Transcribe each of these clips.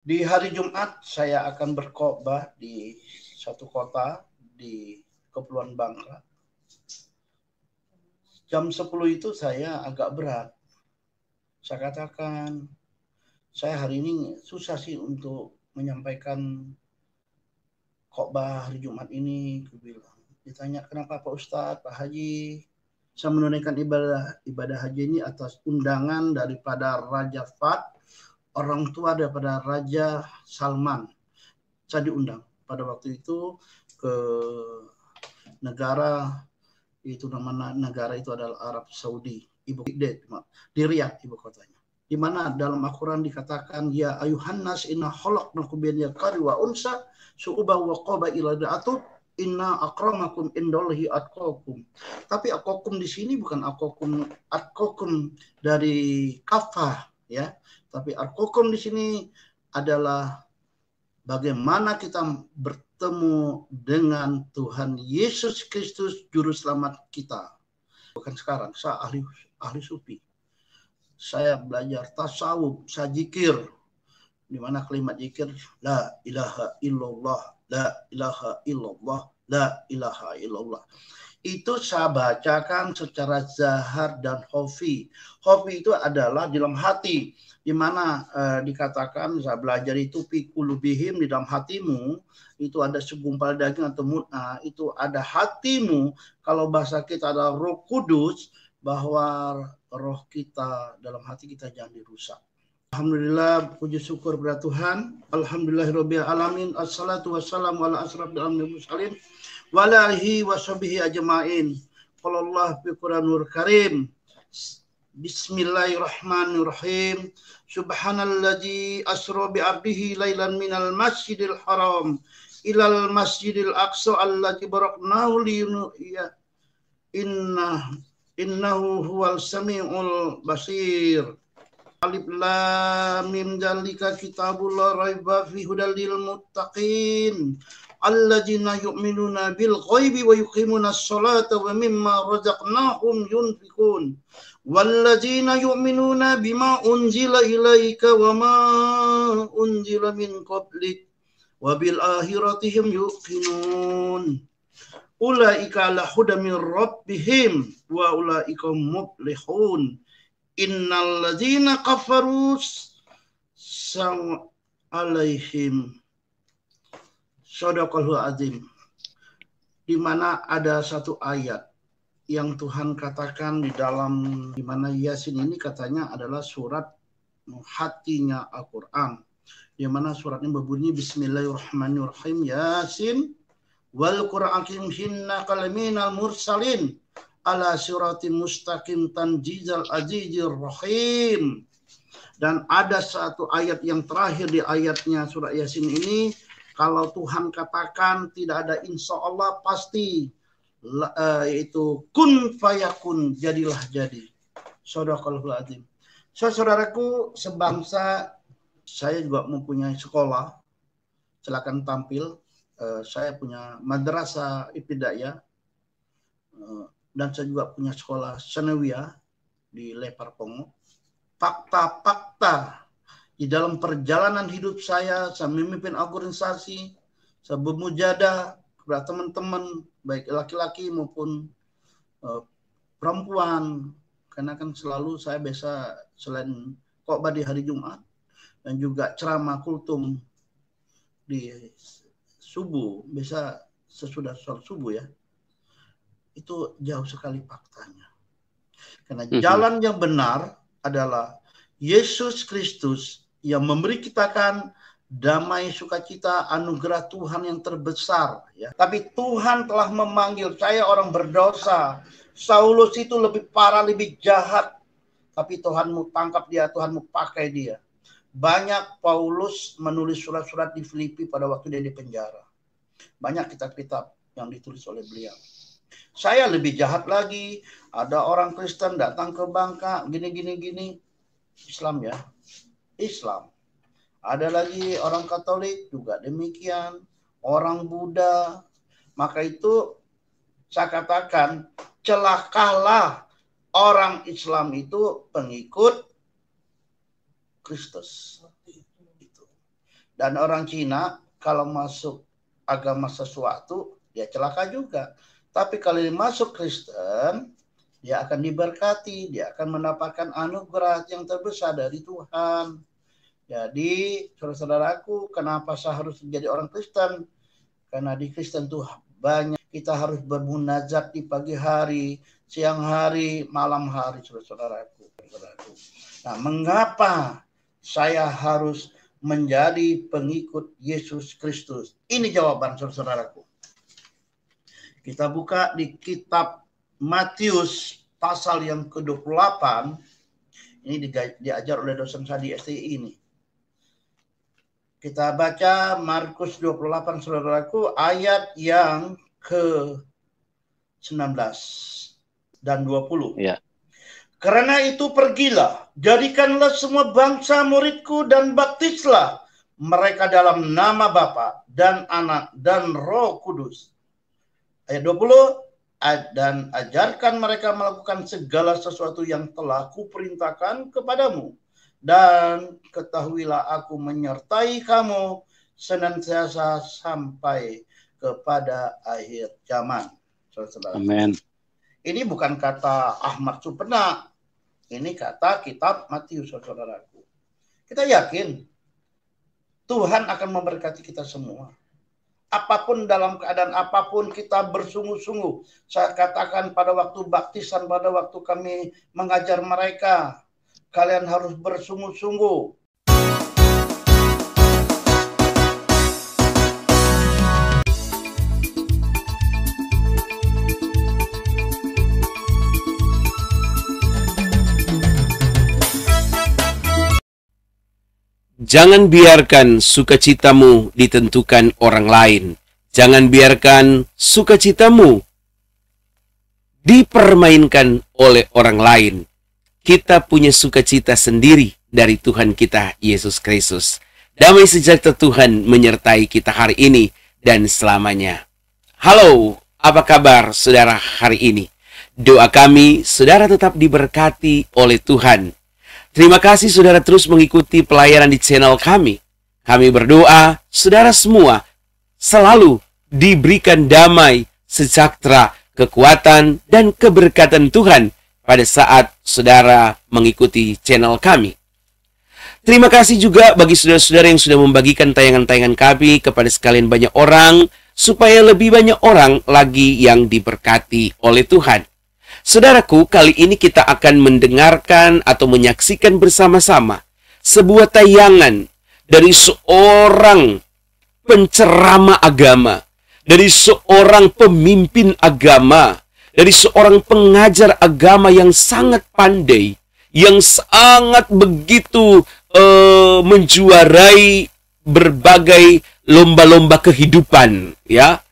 Di hari Jumat saya akan berkhotbah di satu kota di Kepulauan Bangka. Jam 10 itu saya agak berat. Saya katakan, saya hari ini susah sih untuk menyampaikan khotbah hari Jumat ini. Aku bilang. Ditanya, kenapa Pak Ustadz, Pak Haji? Saya menunaikan ibadah haji ini atas undangan daripada Raja Fahd, orang tua daripada Raja Salman. Saya diundang pada waktu itu ke negara itu, nama negara itu adalah Arab Saudi, di Riyadh ibu kotanya. Di mana dalam Al-Quran dikatakan, ya ayuhan nas inna khalaqnakum min dzakari wa unsa su'uba wa qabaila da'atub inna akramakum indallahi atqakum. Tapi atqakum di sini bukan atqakum dari kafah ya, tapi atqakum di sini adalah bagaimana kita bertemu dengan Tuhan Yesus Kristus juru selamat kita. Bukan sekarang, saya ahli sufi. Saya belajar tasawuf, saya zikir. Di mana kalimat zikir la ilaha illallah, la ilaha illallah, la ilaha illallah. Itu saya bacakan secara zahar dan khofi. Khofi itu adalah di dalam hati, di mana dikatakan saya belajar itu fi qulubihim, di dalam hatimu itu ada segumpal daging atau mut'ah, itu ada hatimu. Kalau bahasa kita adalah Roh Kudus, bahwa roh kita dalam hati kita jangan dirusak. Alhamdulillah, puji syukur kepada Tuhan. Alhamdulillahirabbil alamin. Assalatu wassalamu ala asrofil anbiya'i mursalin wa ala alihi washabihi ajmain. Qala Allah fi Qur'anul Karim. Bismillahirrahmanirrahim. Subhanalladzi asra bi 'abdihi lailan minal masjidil haram ilal masjidil aqsa alladzi baraknahu liyuniyya innahu huwal samiul basir. Alif lam mim dzalika kitabul la raiba fihi hudal lil muttaqin alladzina yu'minuna bil ghaibi wa yuqimunas sholata wa mimma razaqnahum yunfiqun walladzina yu'minuna bima unzila ilaika wa ma unzila min qablik wa bil akhiratihim yuqinun ulaika ala hudan min rabbihim wa ulaika muflihun. Innal ladzina kafaru sang alaihim. Shadaqallahu azim. Di mana ada satu ayat yang Tuhan katakan di dalam, di mana Yasin ini katanya adalah surat hatinya Al-Quran. Di mana surat ini berbunyi Bismillahirrahmanirrahim. Yasin wal Qur'an innaka laminal mursalin ala siratim mustaqim tanjizal azizir rahim. Dan ada satu ayat yang terakhir di ayatnya surat Yasin ini, kalau Tuhan katakan tidak ada insya Allah pasti, yaitu kun fayakun, jadilah jadi. Shadaqallahul azim. Saudaraku sebangsa, saya juga mempunyai sekolah, silakan tampil. Saya punya madrasah ibtidaiyah, dan saya juga punya sekolah sanawiyah di Lepar Pongo. Fakta-fakta di dalam perjalanan hidup saya memimpin organisasi, saya bermujadah kepada teman-teman, baik laki-laki maupun perempuan. Karena kan selalu saya biasa selain khotbah di hari Jumat, dan juga ceramah kultum di subuh, biasa sesudah sholat subuh ya. Itu jauh sekali faktanya. Karena jalan yang benar adalah Yesus Kristus yang memberi kita kan damai, sukacita, anugerah Tuhan yang terbesar. Ya. Tapi Tuhan telah memanggil saya, orang berdosa. Saulus itu lebih parah, lebih jahat. Tapi Tuhanmu tangkap dia, Tuhanmu pakai dia. Banyak Paulus menulis surat-surat di Filipi pada waktu dia di penjara. Banyak kitab-kitab yang ditulis oleh beliau. Saya lebih jahat lagi. Ada orang Kristen datang ke Bangka, gini. Islam ya. Islam. Ada lagi orang Katolik juga demikian. Orang Buddha. Maka itu saya katakan, celakalah orang Islam itu pengikut Kristus. Itu. Dan orang Cina kalau masuk agama sesuatu, dia celaka juga. Tapi kalau dia masuk Kristen, dia akan diberkati, dia akan mendapatkan anugerah yang terbesar dari Tuhan. Jadi, saudara-saudaraku, kenapa saya harus menjadi orang Kristen? Karena di Kristen tuh banyak, kita harus bermunajat di pagi hari, siang hari, malam hari, saudara-saudaraku. Nah, mengapa saya harus menjadi pengikut Yesus Kristus? Ini jawaban, saudara-saudaraku. Kita buka di kitab Matius pasal yang ke-28. Ini diajar oleh dosen saya di STI ini. Kita baca Markus 28, saudaraku, ayat yang ke-19 dan 20. Ya. Karena itu pergilah, jadikanlah semua bangsa muridku dan baptislah mereka dalam nama Bapa dan Anak dan Roh Kudus. Ayat 20, dan ajarkan mereka melakukan segala sesuatu yang telah kuperintahkan kepadamu. Dan ketahuilah aku menyertai kamu senantiasa sampai kepada akhir zaman. Amin. Ini bukan kata Ahmad Supena. Ini kata kitab Matius, saudaraku. Kita yakin Tuhan akan memberkati kita semua. Apapun, dalam keadaan apapun, kita bersungguh-sungguh. Saya katakan pada waktu baptisan, pada waktu kami mengajar mereka, kalian harus bersungguh-sungguh. Jangan biarkan sukacitamu ditentukan orang lain. Jangan biarkan sukacitamu dipermainkan oleh orang lain. Kita punya sukacita sendiri dari Tuhan kita, Yesus Kristus. Damai sejahtera Tuhan menyertai kita hari ini dan selamanya. Halo, apa kabar saudara hari ini? Doa kami, saudara tetap diberkati oleh Tuhan. Terima kasih saudara terus mengikuti pelayanan di channel kami. Kami berdoa, saudara semua selalu diberikan damai, sejahtera, kekuatan, dan keberkatan Tuhan pada saat saudara mengikuti channel kami. Terima kasih juga bagi saudara-saudara yang sudah membagikan tayangan-tayangan kami kepada sekalian banyak orang, supaya lebih banyak orang lagi yang diberkati oleh Tuhan. Saudaraku, kali ini kita akan mendengarkan atau menyaksikan bersama-sama sebuah tayangan dari seorang penceramah agama, dari seorang pemimpin agama, dari seorang pengajar agama yang sangat pandai, yang sangat begitu menjuarai berbagai lomba-lomba kehidupan, ya.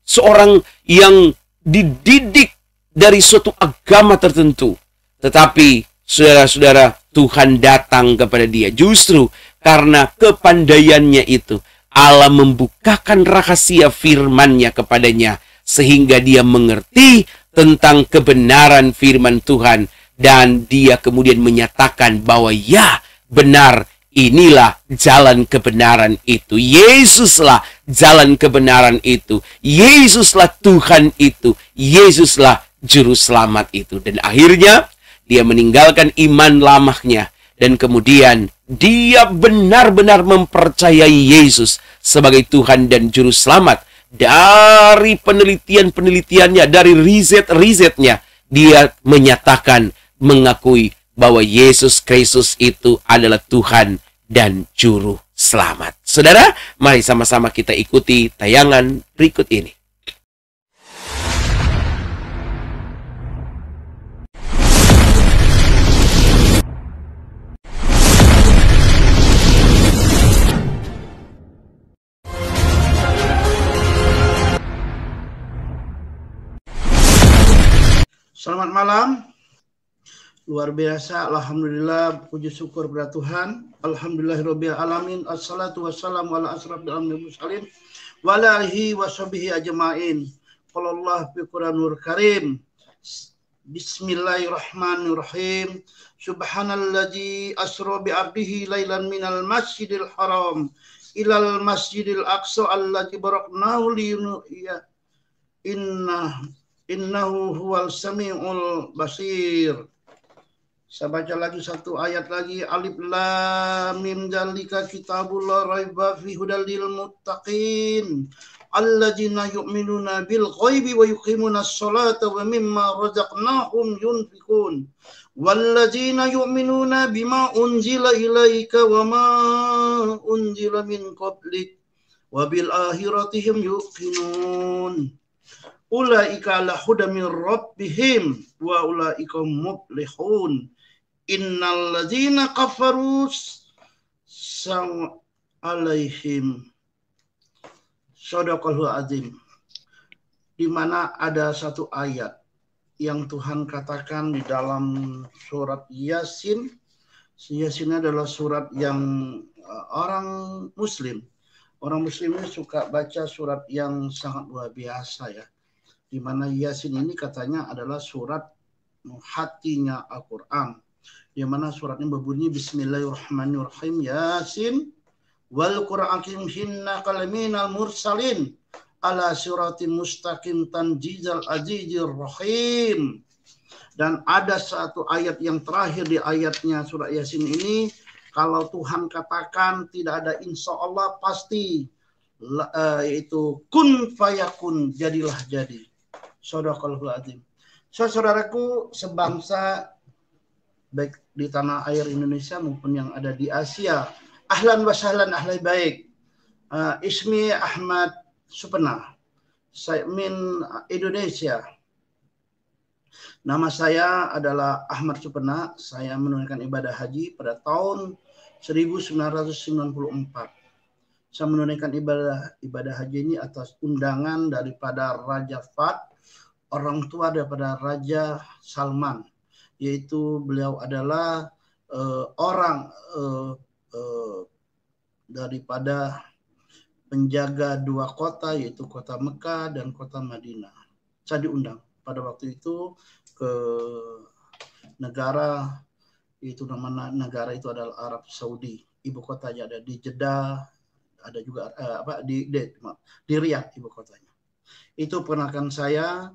Seorang yang dididik dari suatu agama tertentu. Tetapi, saudara-saudara, Tuhan datang kepada dia. Justru karena kepandaiannya itu, Allah membukakan rahasia firman-Nya kepadanya, sehingga dia mengerti tentang kebenaran firman Tuhan. Dan dia kemudian menyatakan bahwa ya, benar, inilah jalan kebenaran itu. Yesuslah jalan kebenaran itu. Yesuslah Tuhan itu. Yesuslah Juru Selamat itu. Dan akhirnya dia meninggalkan iman lamanya. Dan kemudian dia benar-benar mempercayai Yesus sebagai Tuhan dan Juru Selamat. Dari penelitian-penelitiannya, dari riset-risetnya, dia menyatakan, mengakui bahwa Yesus Kristus itu adalah Tuhan dan Juru Selamat. Saudara, mari sama-sama kita ikuti tayangan berikut ini. Selamat malam. Luar biasa, alhamdulillah, puji syukur kepada Tuhan. Alhamdulillahirabbil alamin. Assalatu wassalamu ala asrofil anbiya'i wal mursalin wa ala alihi washabihi ajmain. Qala Allah fi Qur'anul Karim. Bismillahirrahmanirrahim. Subhanalladzi asra bi 'abdihi lailan minal masjidil haram ilal masjidil aqsa allati baraknahu ya innahu huwal samiul basir. Saya baca lagi satu ayat lagi. Alif lam mim dzalika kitabul la raiba fi hudal lil muttaqin alladzina yu'minuna bil ghaibi wa yuqimuna sholata wa mimma razaqnahum yunfikun walladzina yu'minuna bima unzila ilaika wa ma unzila min qablik wa bil akhiratihim yuqinun ulaika ala hudan min rabbihim wa ulaika muflihun innal ladzina kafaru saw alaihim. Shadaqallahu azim. Di mana ada satu ayat yang Tuhan katakan di dalam surat Yasin. Yasin adalah surat yang orang muslim ini suka baca surat yang sangat luar biasa ya. Di mana Yasin ini katanya adalah surat hatinya Al-Quran. Di mana surat ini berbunyi Bismillahirrahmanirrahim. Yasin wal Qur'an hinna kalaminal mursalin ala siratin mustaqim tanjizal azizir rahim. Dan ada satu ayat yang terakhir di ayatnya surat Yasin ini, kalau Tuhan katakan tidak ada insya Allah pasti, yaitu kun fayakun, jadilah jadi. Shadaqallahu azim. Saudaraku sebangsa baik di tanah air Indonesia maupun yang ada di Asia, ahlan wa sahlan, ahlai baik. Ismi Ahmad Supena, saya min Indonesia. Nama saya adalah Ahmad Supena. Saya menunaikan ibadah haji pada tahun 1994. Saya menunaikan ibadah haji ini atas undangan daripada Raja Fahd, orang tua daripada Raja Salman, yaitu beliau adalah orang daripada penjaga dua kota, yaitu kota Mekah dan kota Madinah. Saya diundang pada waktu itu ke negara itu, nama negara itu adalah Arab Saudi. Ibu kotanya ada di Jeddah, ada juga di Riyadh ibu kotanya. Itu perkenalkan saya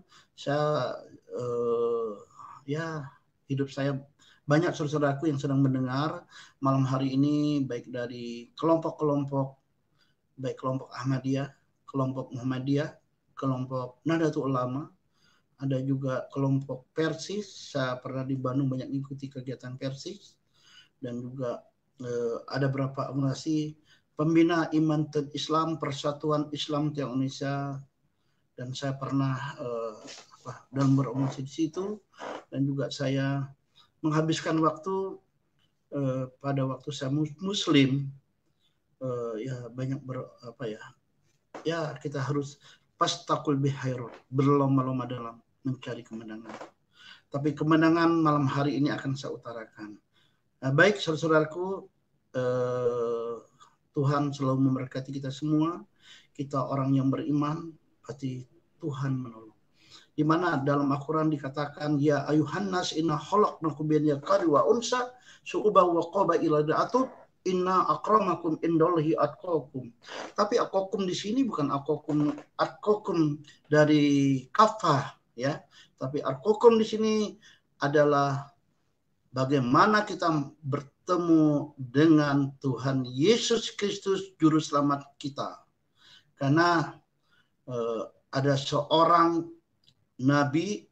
ya hidup saya. Banyak saudaraku yang sedang mendengar malam hari ini, baik dari kelompok-kelompok, baik kelompok Ahmadiyah, kelompok Muhammadiyah, kelompok Nahdlatul Ulama, ada juga kelompok Persis. Saya pernah di Bandung banyak mengikuti kegiatan Persis, dan juga ada beberapa organisasi pembina iman dan Islam, Persatuan Islam Tiongkok Indonesia, dan saya pernah dalam berorganisasi di situ, dan juga saya menghabiskan waktu pada waktu saya muslim, ya banyak kita harus fastaqul bihairat, berlomba-lomba dalam mencari kemenangan. Tapi kemenangan malam hari ini akan saya utarakan. Baik saudaraku, Tuhan selalu memberkati kita semua. Kita orang yang beriman, pasti Tuhan menolong. Di mana dalam Al-Quran dikatakan, ya ayuhan nas inna khalaqnakum min dzakari wa unsa syu'uban wa qabaila da'atub inna akramakum indallahi atqakum. Tapi atqakum di sini bukan atqakum dari kafah ya, tapi atqakum di sini adalah bagaimana kita bertemu dengan Tuhan Yesus Kristus juru selamat kita. Karena ada seorang Nabi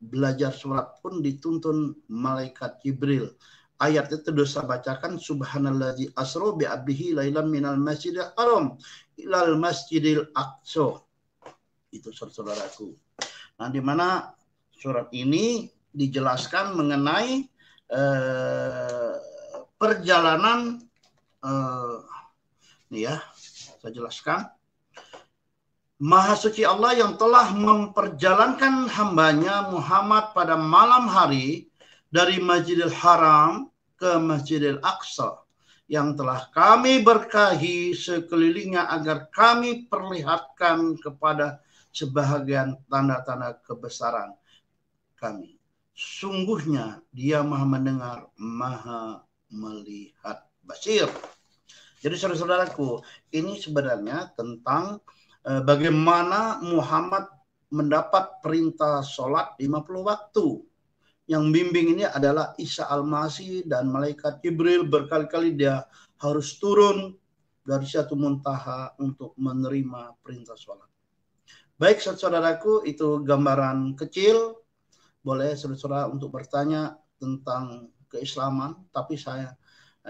belajar sholat pun dituntun malaikat Jibril. Ayat itu dosa bacakan, subhanalladzi asra bi abdihi lailan minal masjidil haram ilal masjidil aqsa. Itu saudaraku. Nah, di mana surat ini dijelaskan mengenai perjalanan nih ya, saya jelaskan. Maha suci Allah yang telah memperjalankan hambanya Muhammad pada malam hari dari Masjidil Haram ke Masjidil Aqsa, yang telah kami berkahi sekelilingnya agar kami perlihatkan kepada sebahagian tanda-tanda kebesaran kami. Sungguhnya dia maha mendengar, maha melihat. Basir. Jadi saudara-saudaraku, ini sebenarnya tentang bagaimana Muhammad mendapat perintah sholat 50 waktu. Yang bimbing ini adalah Isa Al-Masih, dan malaikat Jibril berkali-kali dia harus turun dari Sidratul Muntaha untuk menerima perintah sholat. Baik saudaraku, itu gambaran kecil. Boleh saudara untuk bertanya tentang keislaman, tapi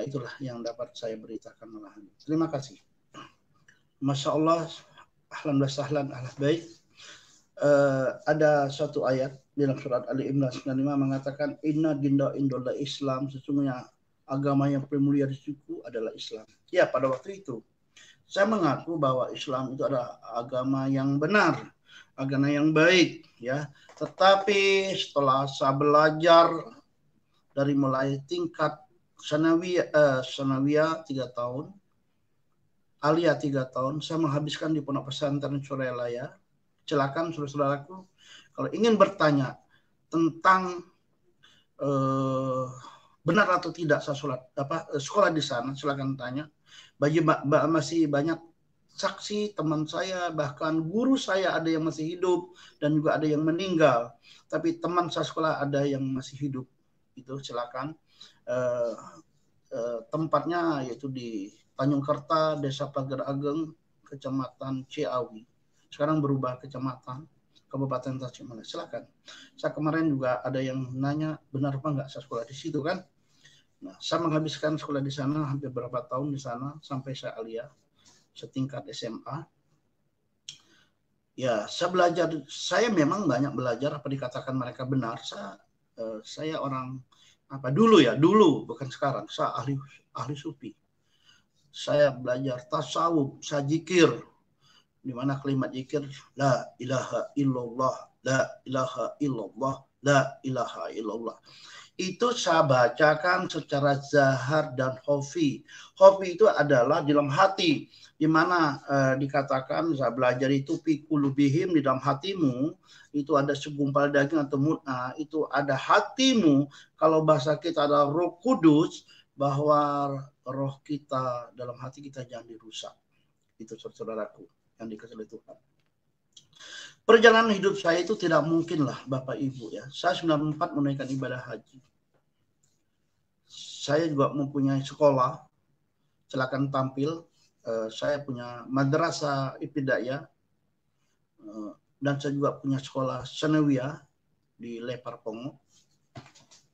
itulah yang dapat saya beritakan malahan. Terima kasih. Masya Allah, ahlan wa sahlan, ahlan baik. Ada satu ayat dalam surat Ali Imran 95 mengatakan inna dinda indallah Islam, sesungguhnya agama yang paling mulia di sisiku adalah Islam. Ya, pada waktu itu saya mengaku bahwa Islam itu adalah agama yang benar, agama yang baik, ya. Tetapi setelah saya belajar dari mulai tingkat sanawiyah 3 tahun, aliyah 3 tahun, saya menghabiskan di pondok pesantren Suralaya. Silakan saudara-saudaraku, kalau ingin bertanya tentang benar atau tidak saya sekolah di sana, silakan tanya. Masih banyak saksi teman saya, bahkan guru saya ada yang masih hidup dan juga ada yang meninggal. Tapi teman saya sekolah ada yang masih hidup. Itu silakan. Tempatnya yaitu di Tanjung Kerta, Desa Pagar Ageng, Kecamatan Ciawi. Sekarang berubah kecamatan Kabupaten Tasikmalaya. Silakan. Saya kemarin juga ada yang nanya benar apa enggak saya sekolah di situ kan. Nah, saya menghabiskan sekolah di sana hampir berapa tahun di sana sampai saya aliyah setingkat SMA. Ya, saya memang banyak belajar apa dikatakan mereka benar. Saya orang dulu bukan sekarang. Saya ahli sufi. Saya belajar tasawuf, saya zikir, di mana kalimat zikir la ilaha illallah, la ilaha illallah, la ilaha illallah. Itu saya bacakan secara zahar dan khofi. Khofi itu adalah di dalam hati, di mana dikatakan saya belajar itu fi qulubihim, di dalam hatimu itu ada segumpal daging atau mut'ah, itu ada hatimu. Kalau bahasa kita ada Roh Kudus, bahwa roh kita dalam hati kita jangan dirusak. Itu saudaraku yang dikasihi Tuhan. Perjalanan hidup saya itu tidak mungkin lah Bapak Ibu ya. Saya 94 menunaikan ibadah haji. Saya juga mempunyai sekolah, silakan tampil. Saya punya madrasah ibtidaiyah, dan saya juga punya sekolah sanawiyah di Lepar Pongo.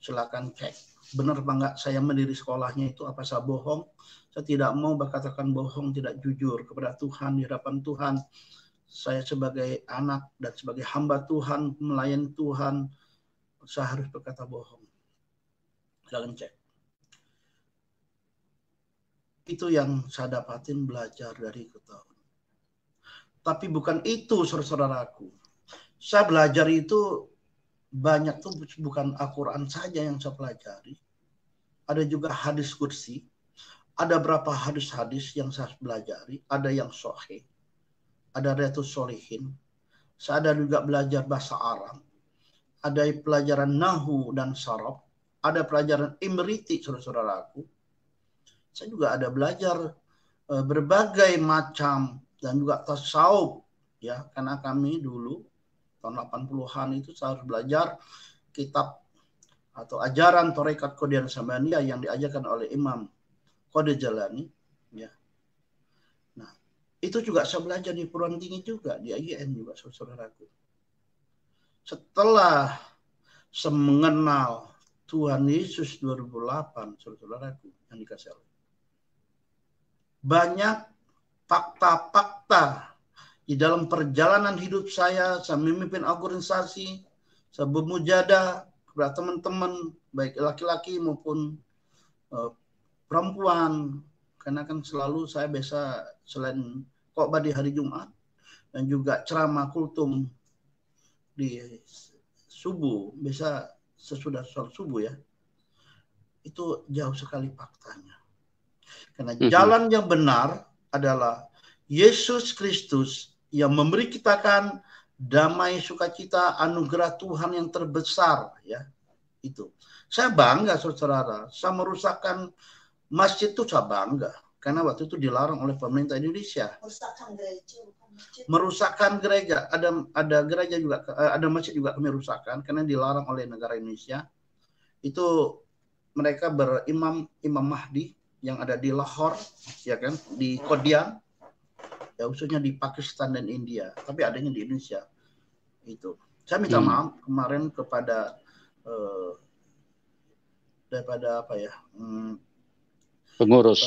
Silakan cek. Benar apa enggak saya mendiri sekolahnya itu, apa saya bohong? Saya tidak mau berkatakan bohong, tidak jujur kepada Tuhan, di hadapan Tuhan. Saya sebagai anak dan sebagai hamba Tuhan, melayani Tuhan, saya harus berkata bohong. Silakan cek. Itu yang saya dapatin belajar dari tahun. Tapi bukan itu saudaraku. Saya belajar itu banyak tuh bukan Al-Quran saja yang saya pelajari. Ada juga hadis kursi. Ada berapa hadis-hadis yang saya pelajari. Ada yang sahih. Ada Riyadhus Shalihin. Saya ada juga belajar bahasa Arab. Ada pelajaran Nahu dan Saraf. Ada pelajaran Imriti, saudara-saudaraku. Saya juga ada belajar berbagai macam dan juga tasawuf. Ya, karena kami dulu tahun 80-an itu saya harus belajar kitab atau ajaran Tarekat Qadriyah Samaniyah yang diajarkan oleh Imam Qadir Jalani. Ya. Nah, itu juga saya belajar di perguruan tinggi juga, di IGN juga, saudaraku. Setelah saya mengenal Tuhan Yesus 2008, saudaraku yang dikasih Allah. Banyak fakta-fakta di dalam perjalanan hidup saya memimpin organisasi, saya bermujadah kepada teman-teman, baik laki-laki maupun perempuan. Karena kan selalu saya biasa selain khotbah di hari Jumat dan juga ceramah kultum di subuh, biasa sesudah sholat subuh ya. Itu jauh sekali faktanya. Karena jalan yang benar adalah Yesus Kristus yang memberi kita kan damai, sukacita, anugerah Tuhan yang terbesar ya. Itu. Saya bangga saudara, saya merusakkan masjid itu saya bangga. karena waktu itu dilarang oleh pemerintah Indonesia. Merusakkan gereja, ada gereja juga, ada masjid juga kami rusakkan karena dilarang oleh negara Indonesia. Itu mereka berimam Imam Mahdi yang ada di Lahore, ya kan, di Kodian, ya khususnya di Pakistan dan India, tapi adanya di Indonesia. Itu saya minta maaf kemarin kepada daripada apa ya, pengurus,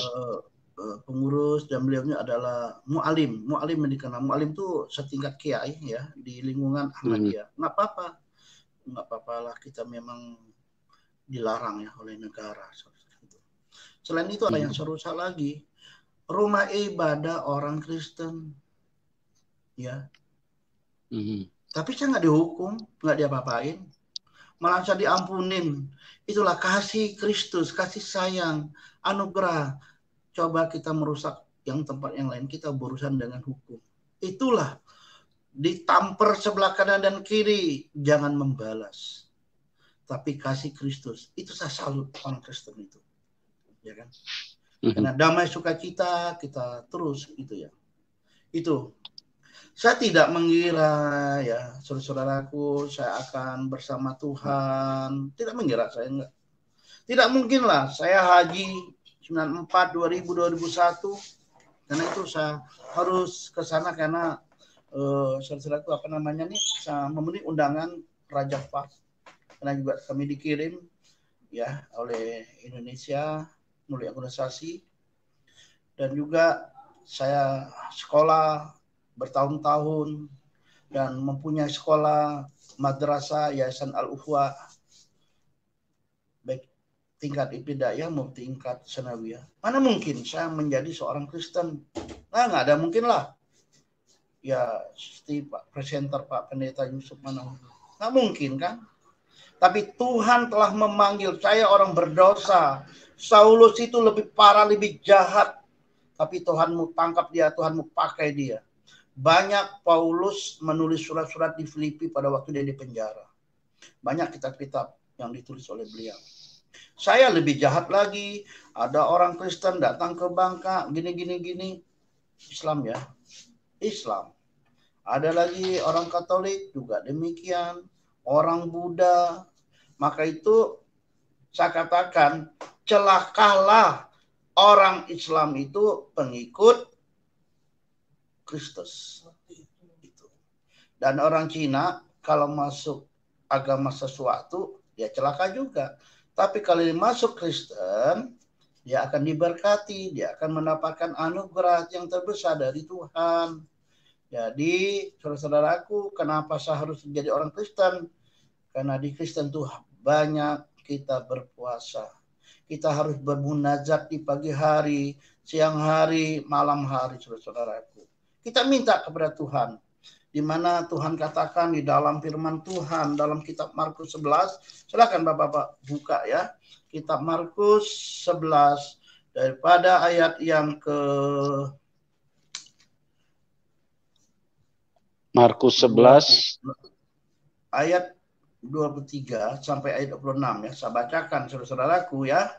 dan beliaunya adalah mu'alim yang dikenal. Mu'alim itu setingkat kiai ya di lingkungan Ahmadiyah. Nggak apa-apa lah, kita memang dilarang ya oleh negara. Selain itu ada yang serusak lagi, rumah ibadah orang Kristen ya. Tapi saya nggak dihukum, nggak diapa-apain, malah saya diampunin. Itulah kasih Kristus, kasih sayang, anugerah. Coba kita merusak yang tempat yang lain, kita berurusan dengan hukum. Itulah, ditampar sebelah kanan dan kiri, jangan membalas. Tapi kasih Kristus, itu saya salut orang Kristen itu. Ya kan? Karena damai sukacita kita terus itu ya. Itu. Saya tidak mengira ya, saudara-saudaraku, saya akan bersama Tuhan. Tidak mengira, saya enggak. Tidak mungkin lah saya haji 94, 2000, 2001. Karena itu saya harus ke sana karena saudara-saudaraku saya memenuhi undangan Raja Fars. Karena juga kami dikirim ya oleh Indonesia melalui organisasi. Dan juga saya sekolah bertahun-tahun dan mempunyai sekolah madrasah Yayasan Al-Ukhwah, baik tingkat ibtidaiyah maupun tingkat sanawiyah. Mana mungkin saya menjadi seorang Kristen? Nah, nggak ada mungkin lah. Ya, seperti Pak Presenter, Pak Pendeta Yusuf Manahu. Nggak mungkin kan? Tapi Tuhan telah memanggil saya, orang berdosa. Saulus itu lebih parah, lebih jahat. Tapi Tuhanmu tangkap dia, Tuhanmu pakai dia. Banyak Paulus menulis surat-surat di Filipi pada waktu dia di penjara. Banyak kitab-kitab yang ditulis oleh beliau. Saya lebih jahat lagi. Ada orang Kristen datang ke Bangka, gini. Islam ya. Islam. Ada lagi orang Katolik juga demikian. Orang Buddha. Maka itu saya katakan, celakalah orang Islam itu pengikut Kristus. Dan orang Cina kalau masuk agama sesuatu, dia celaka juga. Tapi kalau dia masuk Kristen, dia akan diberkati, dia akan mendapatkan anugerah yang terbesar dari Tuhan. Jadi, saudara-saudaraku, kenapa saya harus menjadi orang Kristen? Karena di Kristen tuh banyak kita berpuasa. Kita harus bermunajat di pagi hari, siang hari, malam hari, saudara-saudaraku. Kita minta kepada Tuhan. Di mana Tuhan katakan di dalam firman Tuhan, dalam kitab Markus 11. Silakan Bapak-Bapak buka ya. Kitab Markus 11. Daripada ayat yang ke... Markus 11. Ayat 23 sampai ayat 26 ya. Saya bacakan saudara-saudaraku ya.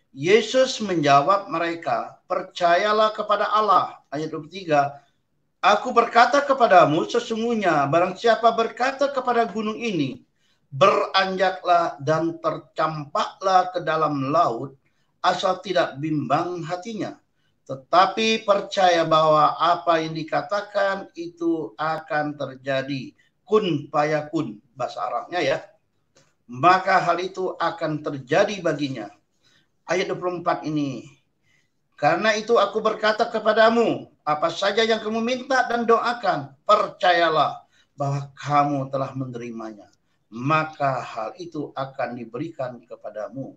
Yesus menjawab mereka, percayalah kepada Allah. Ayat 23. Aku berkata kepadamu, sesungguhnya barang siapa berkata kepada gunung ini, beranjaklah dan tercampaklah ke dalam laut, asal tidak bimbang hatinya, tetapi percaya bahwa apa yang dikatakan itu akan terjadi. Kun fayakun, bahasa Arabnya ya. Maka hal itu akan terjadi baginya. Ayat 24 ini. Karena itu aku berkata kepadamu, apa saja yang kamu minta dan doakan, percayalah bahwa kamu telah menerimanya. Maka hal itu akan diberikan kepadamu.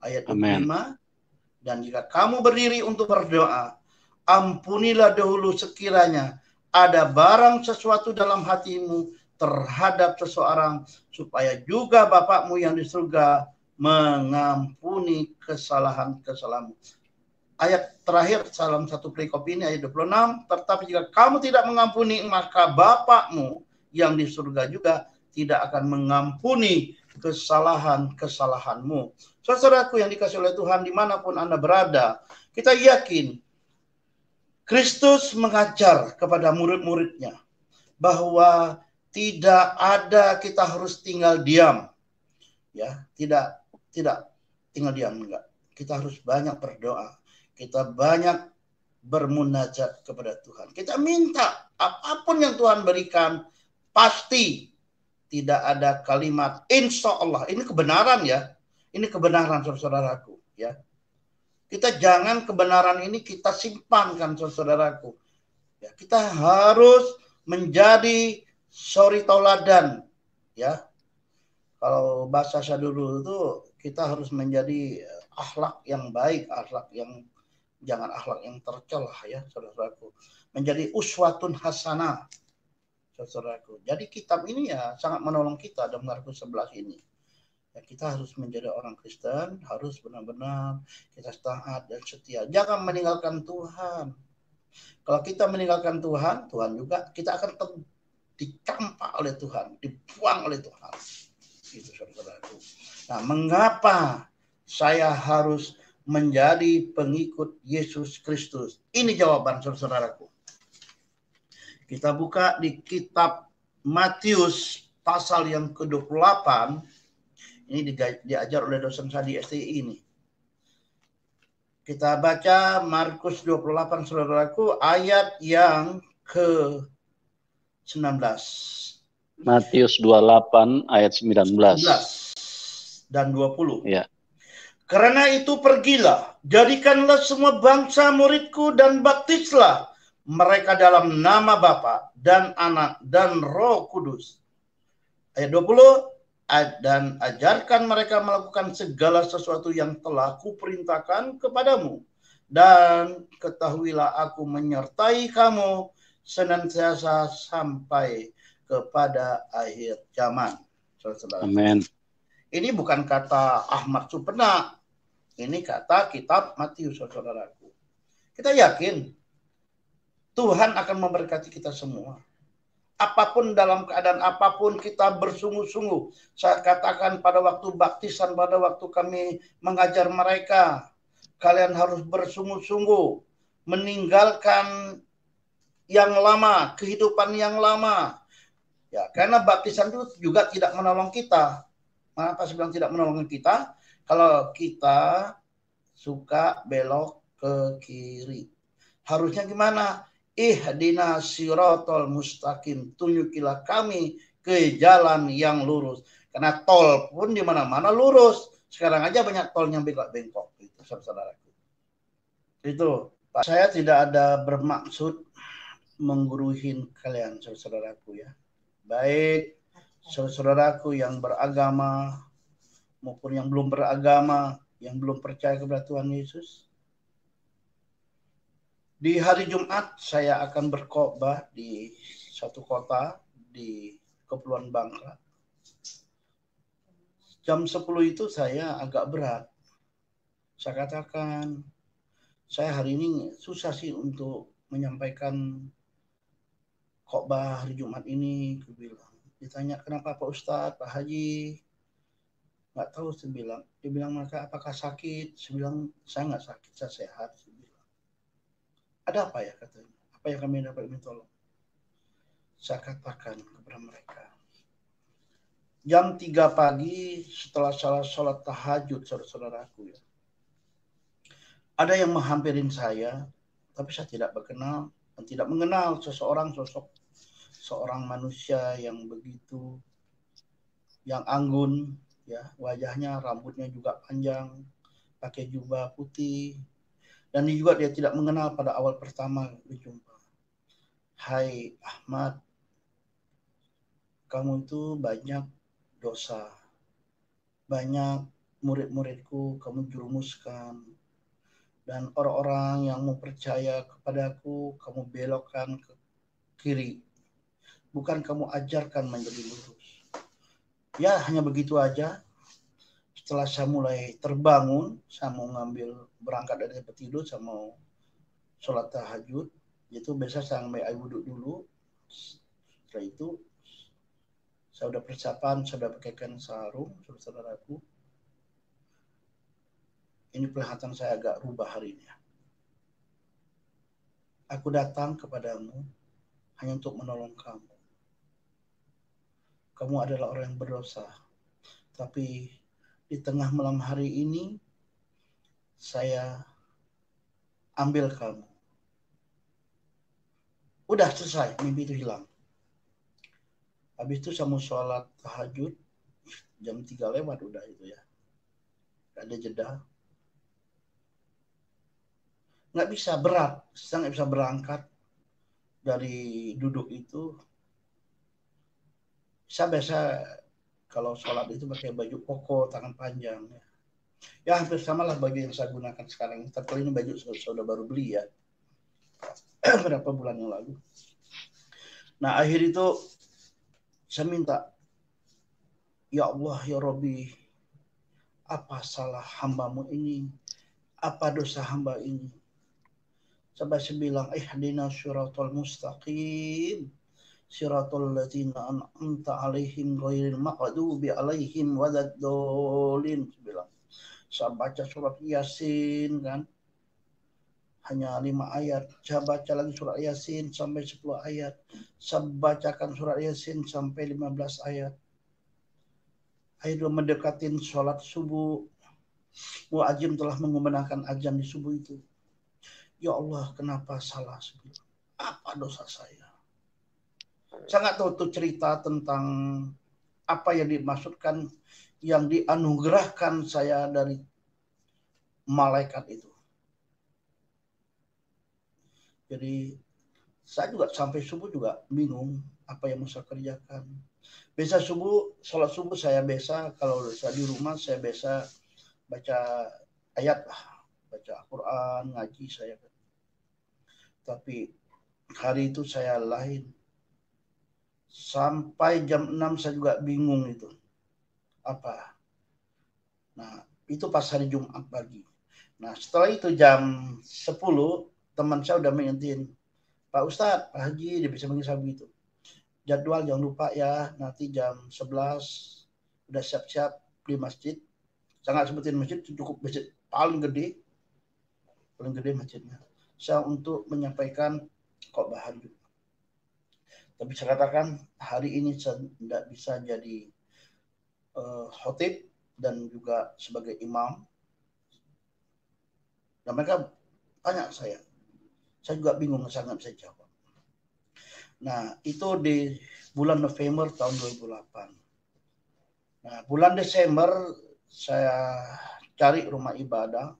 Ayat 25. Dan jika kamu berdiri untuk berdoa, ampunilah dahulu sekiranya ada barang sesuatu dalam hatimu terhadap seseorang, supaya juga Bapakmu yang di surga mengampuni kesalahan-kesalahanmu. Ayat terakhir dalam satu perikop ini, ayat 26, tetapi jika kamu tidak mengampuni, maka Bapakmu yang di surga juga tidak akan mengampuni kesalahan-kesalahanmu. Saudaraku yang dikasihi oleh Tuhan, dimanapun Anda berada, Kita yakin Kristus mengajar kepada murid-muridnya bahwa tidak ada kita harus tinggal diam. Ya, tidak tinggal diam, enggak. Kita harus banyak berdoa. Kita banyak bermunajat kepada Tuhan. Kita minta apapun yang Tuhan berikan, pasti tidak ada kalimat insya Allah. Ini kebenaran ya. Ini kebenaran saudaraku ya. Kita jangan kebenaran ini kita simpankan saudaraku. Ya, kita harus menjadi suri tauladan ya. Kalau bahasa saya dulu itu kita harus menjadi akhlak yang baik, akhlak yang jangan akhlak yang tercelah ya saudaraku. Menjadi uswatun hasanah saudaraku. Jadi kitab ini ya sangat menolong kita dalam Markus 11 ini. Ya, kita harus menjadi orang Kristen, harus benar-benar kita taat dan setia. Jangan meninggalkan Tuhan. Kalau kita meninggalkan Tuhan, Tuhan juga kita akan dicampak oleh Tuhan, dibuang oleh Tuhan. Itu saudaraku. Nah, mengapa saya harus menjadi pengikut Yesus Kristus? Ini jawaban saudaraku. Kita buka di kitab Matius pasal yang ke-28. Ini diajar oleh dosen saya di STI ini. Kita baca Markus 28 saudaraku ayat yang ke-19. Matius 28 ayat 19 dan 20. Ya. Karena itu pergilah, jadikanlah semua bangsa muridku dan baptislah mereka dalam nama Bapa dan Anak dan Roh Kudus. Ayat 20. Dan ajarkan mereka melakukan segala sesuatu yang telah kuperintahkan kepadamu. Dan ketahuilah aku menyertai kamu senantiasa sampai kepada akhir zaman. Saudara. Amin. Ini bukan kata Ahmad Supena. Ini kata kitab Matius, saudaraku. Kita yakin Tuhan akan memberkati kita semua. Apapun dalam keadaan apapun kita bersungguh-sungguh. Saya katakan pada waktu baptisan, pada waktu kami mengajar mereka, kalian harus bersungguh-sungguh meninggalkan yang lama, kehidupan yang lama. Ya, karena baptisan itu juga tidak menolong kita. Kenapa saya bilang tidak menolong kita? Kalau kita suka belok ke kiri. Harusnya gimana? Ihdina siratal mustaqim, tunjukilah kami ke jalan yang lurus. Karena tol pun di mana-mana lurus. Sekarang aja banyak tol yang bengkok-bengkok itu saudaraku. Itu, Pak. Saya tidak ada bermaksud mengguruhin kalian saudaraku ya. Baik saudaraku yang beragama maupun yang belum beragama, yang belum percaya kepada Tuhan Yesus. Di hari Jumat saya akan berkhotbah di satu kota di Kepulauan Bangka. Jam 10 itu saya agak berat. Saya katakan, saya hari ini susah sih untuk menyampaikan khotbah hari Jumat ini. Aku bilang, ditanya kenapa Pak Ustadz, Pak Haji? Nggak tahu, saya bilang. Dia bilang, maka apakah sakit? Saya bilang, saya nggak sakit, saya sehat. Ada apa ya katanya? Apa yang kami dapat tolong? Saya katakan kepada mereka. Jam 3 pagi setelah sholat tahajud saudaraku ya. Ada yang menghampirin saya, tapi saya tidak berkenal dan tidak mengenal seorang manusia yang begitu, yang anggun ya, wajahnya, rambutnya juga panjang, pakai jubah putih. Dan juga dia tidak mengenal pada awal pertama berjumpa. Hai Ahmad, kamu itu banyak dosa. Banyak murid-muridku kamu jerumuskan. Dan orang-orang yang mau percaya kepadaku, kamu belokkan ke kiri. Bukan kamu ajarkan menjadi lurus. Ya, hanya begitu aja. Setelah saya mulai terbangun, saya mau berangkat dari tempat tidur, saya mau sholat tahajud. Itu biasa saya ambil air wudhu dulu. Setelah itu, saya sudah persiapan, saya sudah pakaikan sarung, saudaraku. Ini pelihatan saya agak rubah hari ini. Aku datang kepadamu hanya untuk menolong kamu. Kamu adalah orang yang berdosa. Tapi di tengah malam hari ini, saya ambil kamu. Udah selesai, mimpi itu hilang. Habis itu saya mau sholat tahajud, jam 3 lewat udah itu ya. Gak ada jeda. Nggak bisa, berat. Saya nggak bisa berangkat dari duduk itu. Saya biasa kalau sholat itu pakai baju koko, tangan panjang. Ya hampir sama lah baju yang saya gunakan sekarang. Tapi ini baju saya sudah baru beli ya. Berapa bulan yang lalu. Nah akhir itu saya minta, ya Allah ya Rabbi, apa salah hambamu ini? Apa dosa hamba ini? Sampai saya bilang, ihdina syiratal mustaqim, syiratal ladzina an'amta alaihim ghairil maghdubi alaihim waladdallin. Saya baca surat Yasin kan, hanya 5 ayat. Saya baca lagi surat Yasin sampai 10 ayat. Saya bacakan surat Yasin sampai 15 ayat. Akhirnya mendekatin sholat subuh. Muadzin telah mengumandangkan azan di subuh itu. Ya Allah, kenapa salah? Apa dosa saya? Saya nggak tahu tuh cerita tentang apa yang dimaksudkan, yang dianugerahkan saya dari malaikat itu. Jadi saya juga sampai subuh juga bingung apa yang mau saya kerjakan. Biasa subuh, sholat subuh saya biasa, kalau saya di rumah saya biasa baca ayat lah, baca Al-Quran, ngaji saya. Tapi hari itu saya lain. Sampai jam 6 saya juga bingung itu. Apa? Nah, itu pas hari Jumat pagi. Nah, setelah itu jam 10, teman saya udah mengingetin, Pak Ustadz, Pak Haji, dia bisa manggil saya begitu. Jadwal jangan lupa ya, nanti jam 11 udah siap-siap di masjid. Saya nggak sebutin masjid, cukup masjid paling gede masjidnya. Saya untuk menyampaikan khotbah Jumat. Tapi saya katakan hari ini saya tidak bisa jadi khotib dan juga sebagai imam. Dan mereka tanya saya juga bingung, saya nggak bisa jawab. Nah itu di bulan November tahun 2008. Nah bulan Desember saya cari rumah ibadah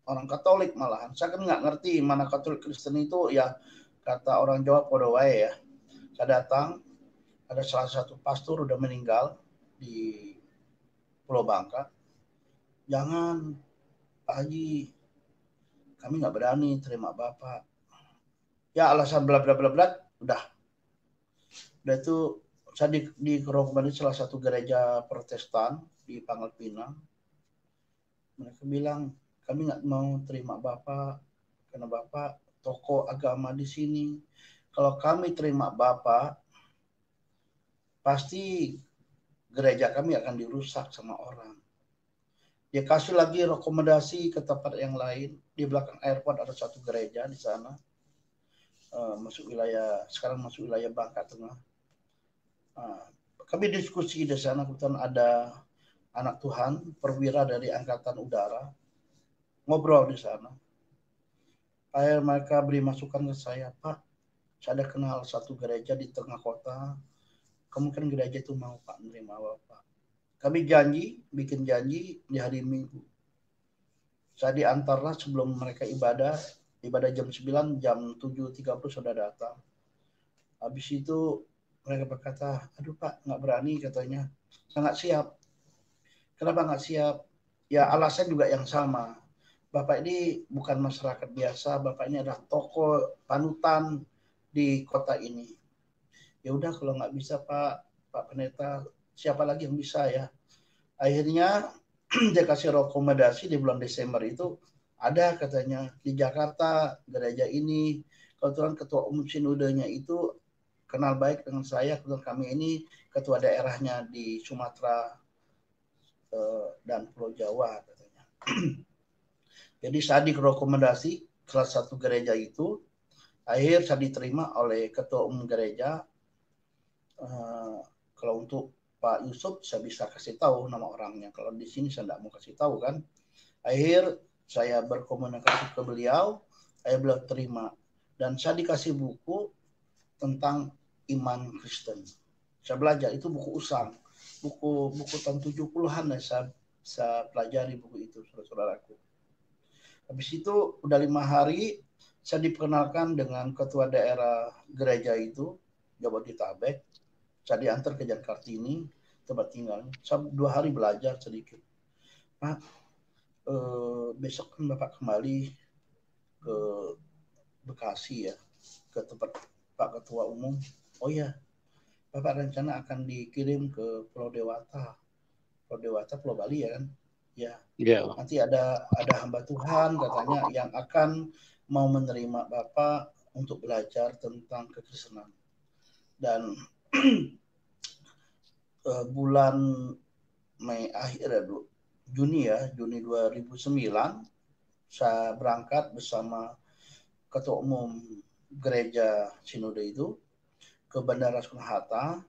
orang Katolik malahan. Saya kan nggak ngerti mana Katolik Kristen itu ya, kata orang Jawa podo wae ya. Saya datang, ada salah satu pastor udah meninggal di Pulau Bangka. Jangan Pak Haji, kami nggak berani terima Bapak. Ya alasan bla bla bla bla, udah itu saya direkomendasi salah satu gereja Protestan di Pangkal Pinang. Mereka bilang kami nggak mau terima Bapak karena Bapak tokoh agama di sini. Kalau kami terima Bapak, pasti gereja kami akan dirusak sama orang. Dia kasih lagi rekomendasi ke tempat yang lain. Di belakang airport ada satu gereja di sana. Sekarang masuk wilayah Bangka Tengah. Kami diskusi di sana, kebetulan ada anak Tuhan, perwira dari Angkatan Udara, ngobrol di sana. Akhirnya mereka beri masukan ke saya, Pak, saya ada kenal satu gereja di tengah kota. Kemungkinan gereja itu mau Pak menerima Bapak. Kami bikin janji di hari Minggu. Saya diantarlah sebelum mereka ibadah jam 9, jam 7.30 sudah datang. Habis itu mereka berkata, aduh Pak, nggak berani katanya. Saya nggak siap. Kenapa nggak siap? Ya alasan juga yang sama. Bapak ini bukan masyarakat biasa, Bapak ini adalah tokoh panutan di kota ini. Ya udah kalau nggak bisa Pak Pendeta, siapa lagi yang bisa ya? Akhirnya dia kasih rekomendasi di bulan Desember itu, ada katanya di Jakarta gereja ini, kebetulan ketua umum sinodenya itu kenal baik dengan saya, kebetulan kami ini ketua daerahnya di Sumatera dan Pulau Jawa katanya. Jadi saya direkomendasi salah satu gereja itu. Akhir saya diterima oleh ketua umum gereja. Kalau untuk Pak Yusuf saya bisa kasih tahu nama orangnya. Kalau di sini saya tidak mau kasih tahu kan. Akhir saya berkomunikasi ke beliau, beliau terima. Dan saya dikasih buku tentang iman Kristen. Saya belajar, itu buku usang. Buku tahun 70-an ya, saya pelajari buku itu, saudara-saudaraku. Habis itu udah 5 hari, saya diperkenalkan dengan ketua daerah gereja itu, Jabodetabek. Saya diantar ke Jakartini, tempat tinggal. Saya 2 hari belajar sedikit. Pak, besok kan Bapak kembali ke Bekasi ya, ke tempat Pak Ketua Umum. Oh ya, Bapak rencana akan dikirim ke Pulau Dewata. Pulau Bali ya kan? Ya. Yeah. Nanti ada hamba Tuhan katanya yang akan mau menerima Bapak untuk belajar tentang kekristenan. Dan bulan Mei akhir Juni 2009 saya berangkat bersama Ketua Umum Gereja Sinode itu ke Bandara Soekarno-Hatta.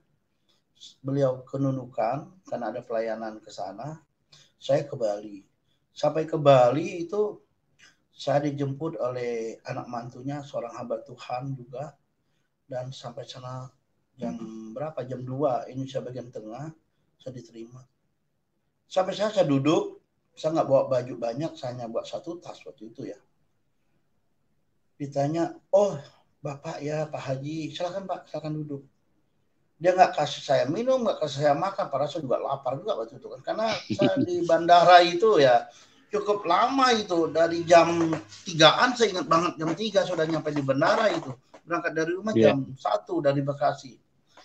Beliau ke Nunukan karena ada pelayanan ke sana. Saya ke Bali. Sampai ke Bali itu saya dijemput oleh anak mantunya, seorang hamba Tuhan juga. Dan sampai sana jam berapa? Jam 2 Indonesia bagian tengah saya diterima. Sampai saya duduk, saya nggak bawa baju banyak, saya hanya bawa 1 tas waktu itu ya. Ditanya, oh Bapak ya Pak Haji, silakan Pak, silakan duduk. Dia nggak kasih saya minum, nggak kasih saya makan, padahal saya juga lapar juga waktu itu kan. Karena saya di bandara itu ya cukup lama itu, dari jam 3-an saya ingat banget, jam 3 sudah nyampe di bandara itu. Berangkat dari rumah jam 1 dari Bekasi.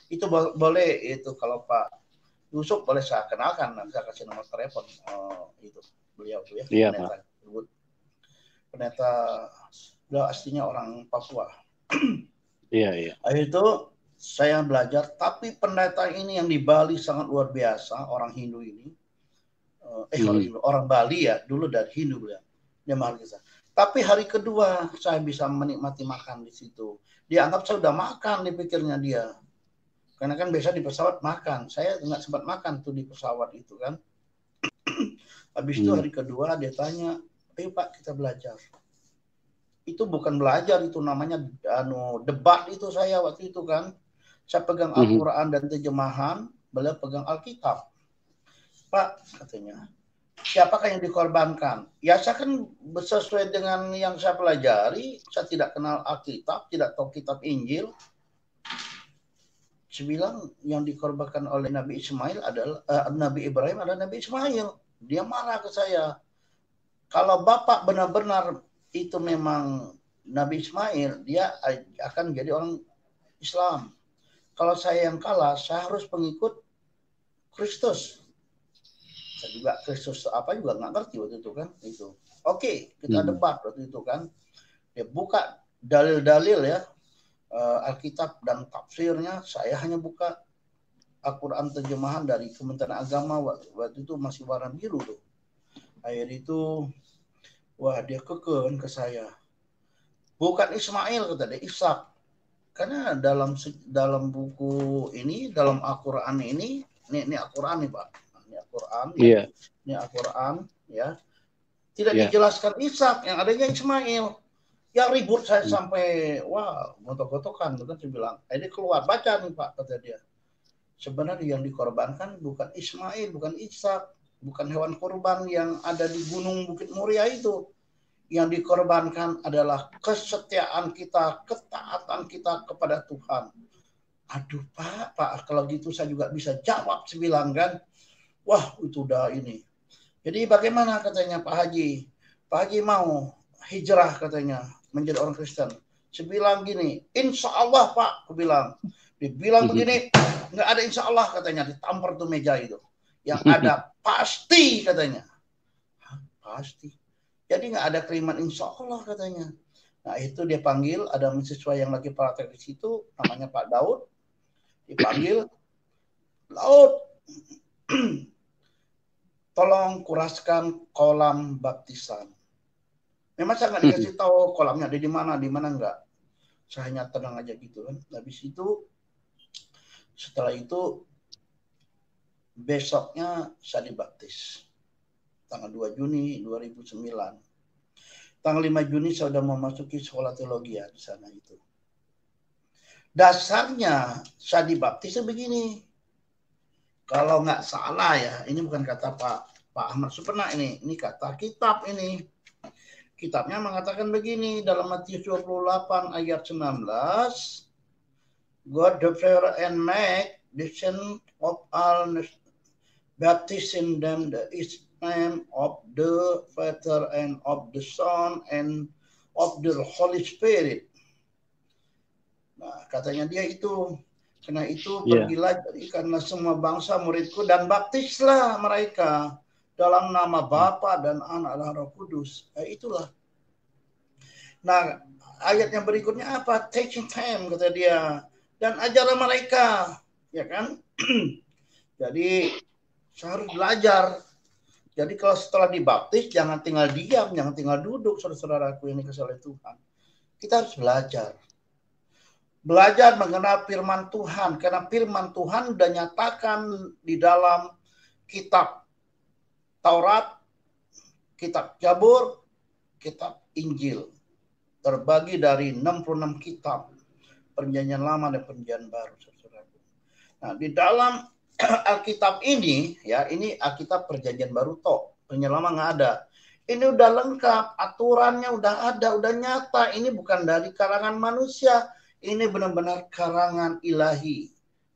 Itu boleh itu kalau Pak Yusuf boleh saya kenalkan, saya kasih nomor telepon itu beliau tuh ya. Pendeta beliau aslinya orang Papua. Iya. Akhir itu saya belajar, tapi pendeta ini yang di Bali sangat luar biasa, orang Hindu ini. Orang Bali ya, dulu dari Hindu beliau. Dia mahal kita. Tapi hari kedua saya bisa menikmati makan di situ. Dia anggap saya udah makan, dipikirnya dia. Karena kan biasa di pesawat makan. Saya nggak sempat makan tuh di pesawat itu kan. Habis itu hari kedua dia tanya, ayo Pak kita belajar. Itu bukan belajar, itu namanya debat itu saya waktu itu kan. Saya pegang Al-Quran dan terjemahan, beliau pegang Alkitab. Pak katanya, siapakah yang dikorbankan? Ya saya kan sesuai dengan yang saya pelajari, saya tidak kenal Alkitab, tidak tahu kitab Injil. Saya bilang yang dikorbankan oleh Nabi Ismail adalah Nabi Ibrahim adalah Nabi Ismail. Dia marah ke saya. Kalau Bapak benar-benar itu memang Nabi Ismail, dia akan jadi orang Islam. Kalau saya yang kalah, saya harus pengikut Kristus. Saya juga Kristus apa juga nggak ngerti waktu itu kan. Itu. Oke, kita debat waktu itu kan. Dia buka dalil-dalil ya. Alkitab dan tafsirnya, saya hanya buka Al-Quran terjemahan dari Kementerian Agama waktu itu masih warna biru tuh. Akhir itu, wah dia kekeh ke saya. Bukan Ismail kata dia, Ishak. Karena dalam buku ini, dalam Al-Quran ini Al-Quran nih Pak. Ini Al-Quran. Iya. Ini Al-Quran ya. Tidak dijelaskan Ishak, yang adanya Ismail. Ya ribut saya sampai gotok-gotokan kan saya bilang. Ini keluar baca nih Pak kata dia. Sebenarnya yang dikorbankan bukan Ismail, bukan Ishak, bukan hewan kurban yang ada di Gunung Bukit Muria itu. Yang dikorbankan adalah kesetiaan kita, ketaatan kita kepada Tuhan. Aduh Pak, kalau gitu saya juga bisa jawab sebilang kan. Wah itu udah ini. Jadi bagaimana katanya Pak Haji? Pak Haji mau hijrah katanya menjadi orang Kristen. Saya bilang gini, insya Allah Pak, aku bilang. Dibilang begini, nggak ada insya Allah katanya, ditampar tuh meja itu. Yang ada pasti katanya. Pasti. Jadi nggak ada keimanan insya Allah katanya. Nah itu dia panggil, ada mahasiswa yang lagi praktek di situ, namanya Pak Daud. Dipanggil, Daud, tolong kuraskan kolam baptisan. Memang saya nggak dikasih tahu kolamnya ada di mana enggak. Saya hanya tenang aja gitu kan. Habis itu, setelah itu besoknya saya dibaptis. Tanggal 2 Juni 2009. Tanggal 5 Juni saya sudah memasuki sekolah teologi ya di sana itu. Dasarnya saya dibaptis begini. Kalau nggak salah ya, ini bukan kata Pak Ahmad Supena ini kata kitab ini. Kitabnya mengatakan begini dalam Matius 28 ayat 19. God the Father and make the sin of all baptizing them the name of the Father and of the Son and of the Holy Spirit. Nah, katanya dia itu. Karena itu pergilah karena semua bangsa muridku dan baptislah mereka dalam nama Bapa dan Anak dan Roh Kudus. Itulah. Nah, ayat yang berikutnya apa? Taking time kata dia, dan ajarlah mereka, ya kan? Jadi saya harus belajar. Jadi kalau setelah dibaptis jangan tinggal diam, jangan tinggal duduk, saudara-saudaraku yang dikasihi oleh Tuhan. Kita harus belajar. Belajar mengenal firman Tuhan, karena firman Tuhan sudah nyatakan di dalam kitab Taurat, kitab Zabur, kitab Injil. Terbagi dari 66 kitab, Perjanjian Lama dan Perjanjian Baru. Nah, di dalam Alkitab ini, ya ini Alkitab Perjanjian Baru toh, Perjanjian Lama nggak ada. Ini udah lengkap, aturannya udah ada, udah nyata. Ini bukan dari karangan manusia. Ini benar-benar karangan ilahi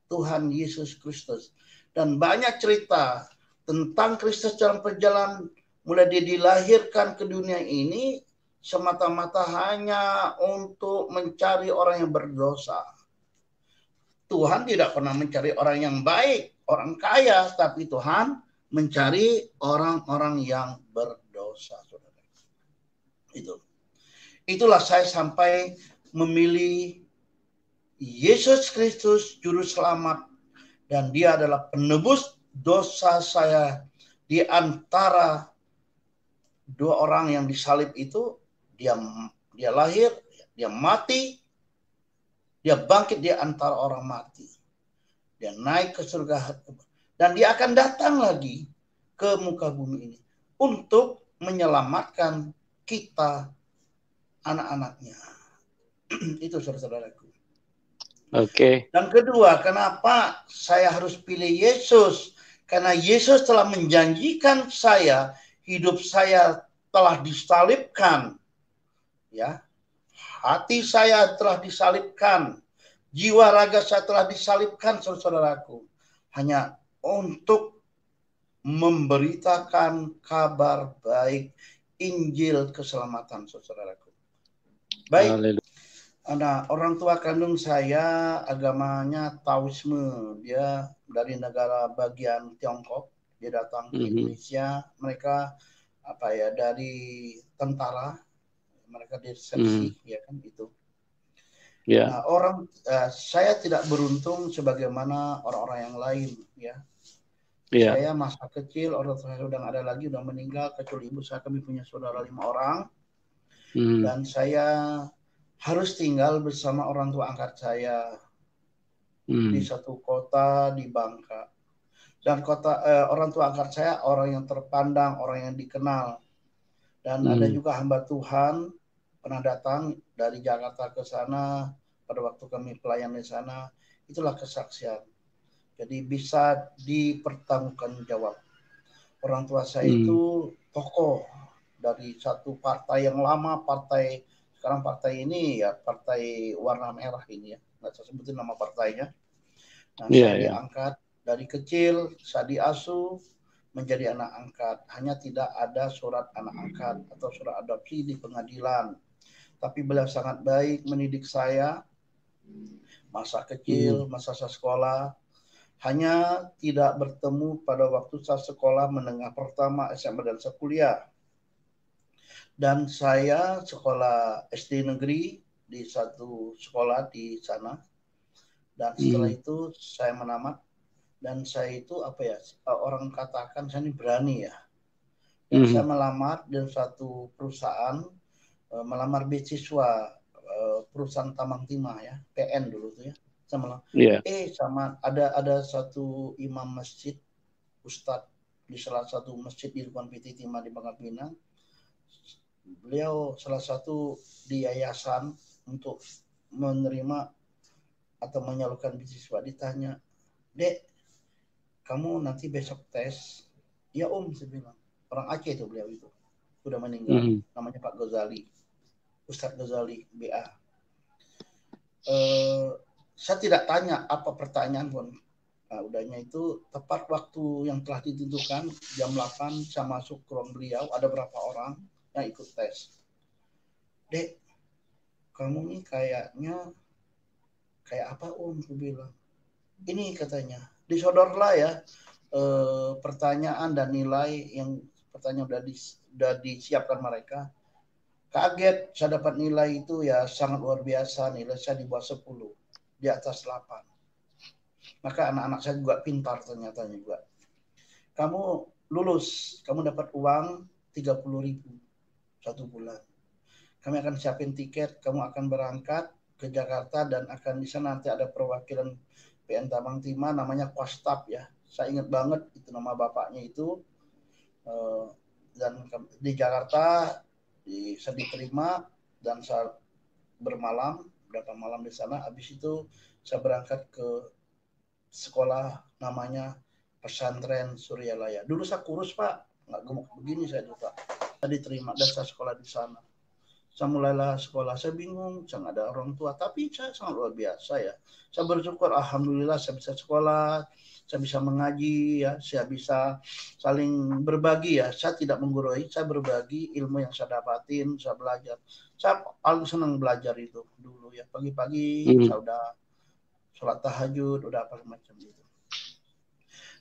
Tuhan Yesus Kristus. Dan banyak cerita tentang Kristus dalam perjalanan mulai dia dilahirkan ke dunia ini semata-mata hanya untuk mencari orang yang berdosa. Tuhan tidak pernah mencari orang yang baik, orang kaya, tapi Tuhan mencari orang-orang yang berdosa. Saudara. Itulah saya sampai memilih Yesus Kristus Juru Selamat, dan dia adalah penebus dosa saya. Di antara dua orang yang disalib itu, dia lahir, dia mati, dia bangkit di antara orang mati. Dia naik ke surga, dan dia akan datang lagi ke muka bumi ini untuk menyelamatkan kita, anak-anaknya. Itu saudara-saudaraku. Oke. Dan kedua, kenapa saya harus pilih Yesus? Karena Yesus telah menjanjikan saya, hidup saya telah disalibkan. Ya. Hati saya telah disalibkan. Jiwa raga saya telah disalibkan, saudaraku. Hanya untuk memberitakan kabar baik Injil keselamatan, saudaraku. Baik. Haleluya. Nah, orang tua kandung saya agamanya Taoisme. Dia dari negara bagian Tiongkok. Dia datang ke Indonesia. Mereka dari tentara. Mereka disersi, ya kan itu. Yeah. Nah, saya tidak beruntung sebagaimana orang-orang yang lain, ya. Yeah. Saya masa kecil orang tua saya udah ada lagi, udah meninggal, kecuali ibu saya. Kami punya saudara 5 orang, dan saya harus tinggal bersama orang tua angkat saya di satu kota di Bangka. Dan orang tua angkat saya orang yang terpandang, orang yang dikenal. Dan ada juga hamba Tuhan pernah datang dari Jakarta ke sana pada waktu kami pelayan di sana. Itulah kesaksian. Jadi bisa dipertanggungjawabkan jawab. Orang tua saya itu tokoh dari satu partai yang lama, sekarang partai ini ya partai warna merah ini ya, nggak saya sebutin nama partainya. Nah, saya diangkat dari kecil, saya diasuh menjadi anak angkat. Hanya tidak ada surat anak angkat atau surat adopsi di pengadilan. Tapi beliau sangat baik mendidik saya masa kecil, masa saya sekolah. Hanya tidak bertemu pada waktu saya sekolah menengah pertama, SMA dan kuliah. Dan saya sekolah SD negeri di satu sekolah di sana. Dan setelah itu saya menamat. Dan saya itu orang katakan saya ini berani ya. Dan saya melamar di satu perusahaan, melamar beasiswa perusahaan tambang timah ya, PN dulu tuh ya. Sama sama ada satu imam masjid, ustadz di salah satu masjid di lingkungan PT Timah di Bangka Pinang. Beliau salah satu di yayasan untuk menerima atau menyalurkan beasiswa. Ditanya, "Dek, kamu nanti besok tes?" "Ya Om," saya bilang. Orang Aceh itu beliau itu. Sudah meninggal. Namanya Pak Ghazali. Ustadz Ghazali, BA. Saya tidak tanya apa pertanyaan pun. Nah, udahnya itu tepat waktu yang telah ditentukan jam 8 saya masuk ke ruang beliau, ada berapa orang yang ikut tes. "Dek, kamu nih kayaknya kayak apa Om?" Aku bilang. "Ini," katanya, "disodorlah ya pertanyaan dan nilai yang pertanyaan sudah disiapkan mereka." Kaget, saya dapat nilai itu ya sangat luar biasa, nilai saya di bawah 10. Di atas 8. Maka anak-anak saya juga pintar ternyata juga. "Kamu lulus, kamu dapat uang 30.000 1 bulan. Kami akan siapin tiket, kamu akan berangkat ke Jakarta dan akan di sana nanti ada perwakilan PN Tambang Timah namanya Kostap ya. Saya ingat banget itu nama bapaknya itu. Dan di Jakarta saya diterima dan saya bermalam berapa malam di sana. Habis itu saya berangkat ke sekolah namanya Pesantren Suryalaya. Dulu saya kurus Pak, nggak gemuk begini saya dulu Pak. Saya diterima dan saya sekolah di sana. Saya mulailah sekolah, saya bingung, saya nggak ada orang tua, tapi saya sangat luar biasa ya. Saya bersyukur, alhamdulillah saya bisa sekolah, saya bisa mengaji ya, saya bisa saling berbagi ya. Saya tidak menggurui, saya berbagi ilmu yang saya dapatin, saya belajar. Saya paling senang belajar itu dulu ya. Pagi-pagi saya udah sholat tahajud, udah apa macam itu.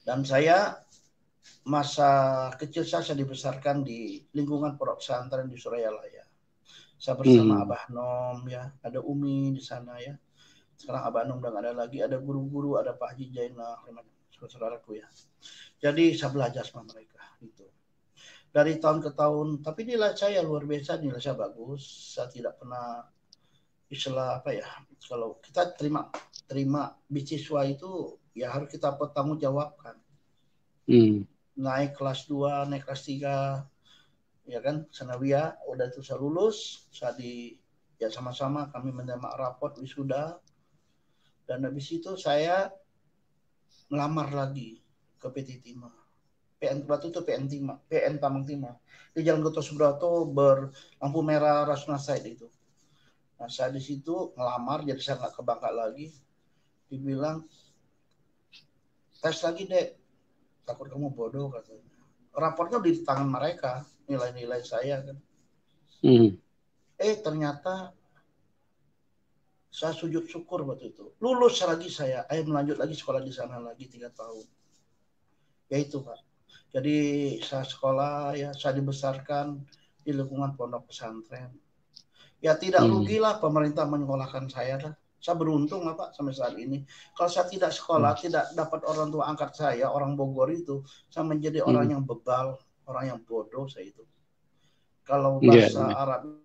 Dan saya masa kecil saya dibesarkan di lingkungan pondok pesantren di Suryalaya. Saya bersama Abah Nom ya, ada Umi di sana ya. Sekarang Abah Nom udah nggak ada lagi, ada guru-guru, ada Pak Haji Jainah, saudaraku ya. Jadi saya belajar sama mereka gitu. Dari tahun ke tahun, tapi nilai saya luar biasa, nilai saya bagus. Saya tidak pernah istilah apa ya, kalau kita terima beasiswa itu ya harus kita pertanggungjawabkan. Naik kelas 2, naik kelas 3, ya kan, sanawiyah, udah itu saya lulus, ya sama-sama kami menerima raport wisuda, dan habis itu saya melamar lagi ke PT Timah. PN waktu itu PN Timah, PN Tambang Timah di Jalan Gatot Subroto berlampu merah Rasuna Said itu. Nah, saya di situ ngelamar, jadi saya nggak ke Bangka lagi. Dibilang, "Tes lagi Dek, takut kamu bodoh," katanya. Raportnya di tangan mereka, nilai-nilai saya kan. Ternyata saya sujud syukur waktu itu. Lulus lagi saya, melanjut lagi sekolah di sana lagi 3 tahun. Ya itu Pak. Jadi saya sekolah ya, saya dibesarkan di lingkungan pondok pesantren. Ya tidak rugilah pemerintah menyekolahkan saya lah. Saya beruntung lah Pak sampai saat ini. Kalau saya tidak sekolah, tidak dapat orang tua angkat saya, orang Bogor itu, saya menjadi orang yang bebal, orang yang bodoh saya itu. Kalau bahasa Arab,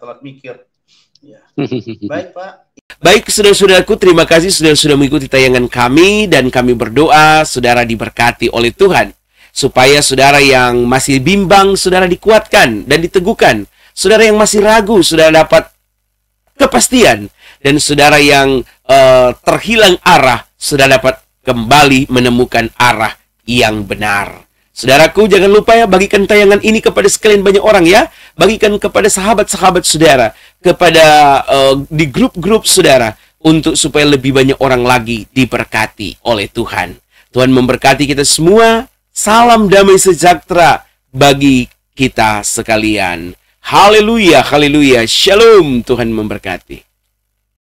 telat mikir. Ya. Baik Pak. Baik saudara-saudaraku, terima kasih sudah mengikuti tayangan kami, dan kami berdoa saudara diberkati oleh Tuhan. Supaya saudara yang masih bimbang, saudara dikuatkan dan diteguhkan. Saudara yang masih ragu, saudara dapat kepastian. Dan saudara yang terhilang arah, saudara dapat kembali menemukan arah yang benar. Saudaraku, jangan lupa ya, bagikan tayangan ini kepada sekalian banyak orang ya. Bagikan kepada sahabat-sahabat saudara, kepada di grup-grup saudara, untuk supaya lebih banyak orang lagi diberkati oleh Tuhan. Tuhan memberkati kita semua. Salam damai sejahtera bagi kita sekalian. Haleluya, haleluya. Shalom, Tuhan memberkati.